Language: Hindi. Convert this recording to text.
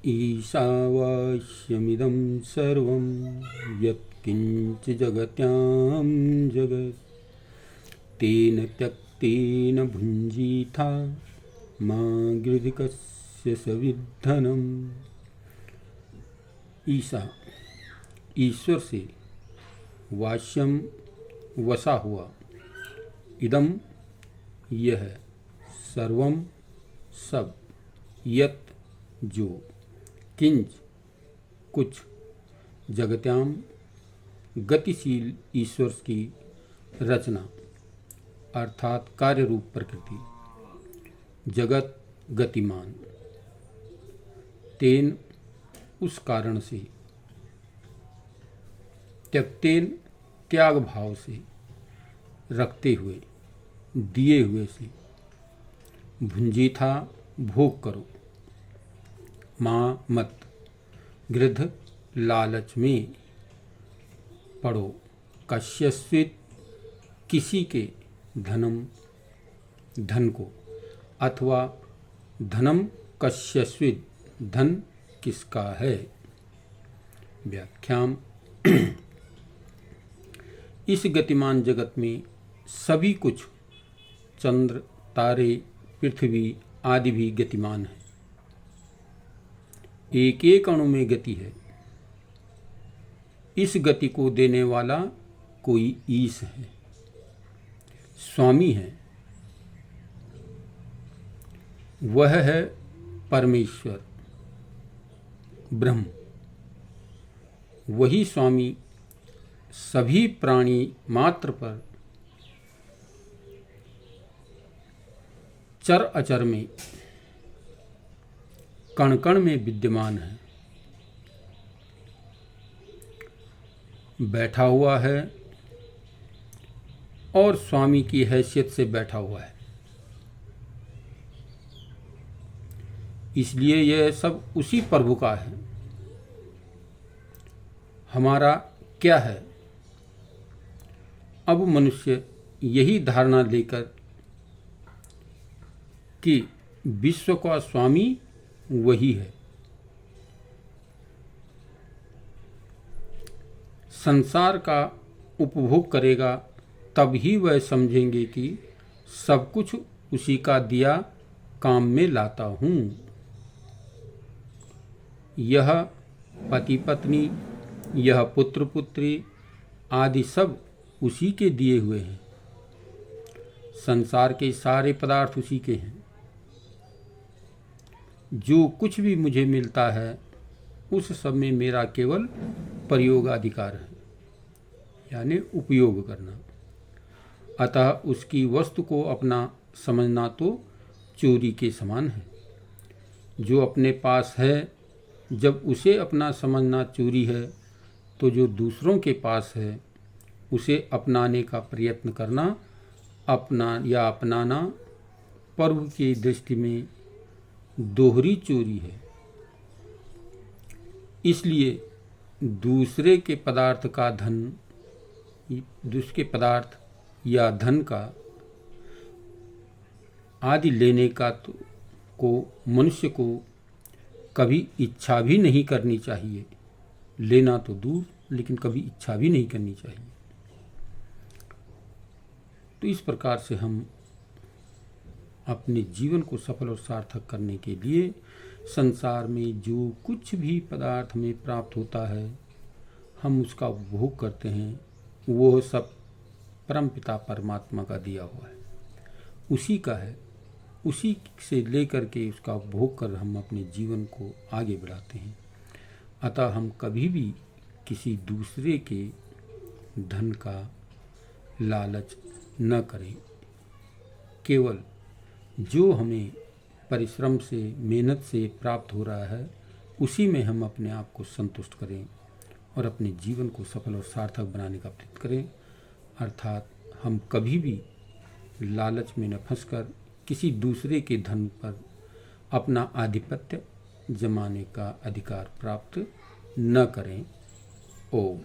ईशावास्यमिदं सर्वं यत्किञ्च जगत्यां जगत् तेन त्यक्तेन भुञ्जीथा मा गृधिकस्य सविद्धनम्। ईशा ईश्वर से, वास्यम वसा हुआ, इदम यह, सर्वम सब, यत जो, किंच कुछ, जगत्याम गतिशील ईश्वर की रचना अर्थात कार्य रूप प्रकृति, जगत गतिमान, तेन उस कारण से, त्यक्तेन त्याग भाव से, रखते हुए, दिए हुए से, भुंजीथा भोग करो, माँ मत, गृध लालच में पड़ो, कश्यस्वित किसी के, धनम धन को, अथवा धनम कश्यस्वित धन किसका है। व्याख्याम इस गतिमान जगत में सभी कुछ, चंद्र तारे पृथ्वी आदि भी गतिमान है। एक एक अणु में गति है। इस गति को देने वाला कोई ईश है, स्वामी है। वह है परमेश्वर ब्रह्म। वही स्वामी सभी प्राणी मात्र पर, चर अचर में, कण कण में विद्यमान है, बैठा हुआ है और स्वामी की हैसियत से बैठा हुआ है। इसलिए यह सब उसी प्रभु का है। हमारा क्या है? अब मनुष्य यही धारणा लेकर कि विश्व का स्वामी वही है, संसार का उपभोग करेगा, तब ही वह समझेंगे कि सब कुछ उसी का दिया काम में लाता हूँ। यह पति पत्नी, यह पुत्र पुत्री आदि सब उसी के दिए हुए हैं। संसार के सारे पदार्थ उसी के हैं। जो कुछ भी मुझे मिलता है उस सब में मेरा केवल प्रयोगाधिकार है, यानी उपयोग करना। अतः उसकी वस्तु को अपना समझना तो चोरी के समान है। जो अपने पास है, जब उसे अपना समझना चोरी है, तो जो दूसरों के पास है उसे अपनाने का प्रयत्न करना, अपना या अपनाना प्रभु की दृष्टि में दोहरी चोरी है। इसलिए दूसरे के पदार्थ का धन, दूसरे पदार्थ या धन का आदि लेने का को मनुष्य को कभी इच्छा भी नहीं करनी चाहिए। लेना तो दूर, लेकिन कभी इच्छा भी नहीं करनी चाहिए। तो इस प्रकार से हम अपने जीवन को सफल और सार्थक करने के लिए संसार में जो कुछ भी पदार्थ में प्राप्त होता है, हम उसका उपभोग करते हैं, वो सब परमपिता परमात्मा का दिया हुआ है, उसी का है। उसी से लेकर के उसका उपभोग कर हम अपने जीवन को आगे बढ़ाते हैं। अतः हम कभी भी किसी दूसरे के धन का लालच न करें। केवल जो हमें परिश्रम से, मेहनत से प्राप्त हो रहा है, उसी में हम अपने आप को संतुष्ट करें और अपने जीवन को सफल और सार्थक बनाने का प्रयत्न करें। अर्थात हम कभी भी लालच में न फंसकर किसी दूसरे के धन पर अपना आधिपत्य जमाने का अधिकार प्राप्त न करें। ओम।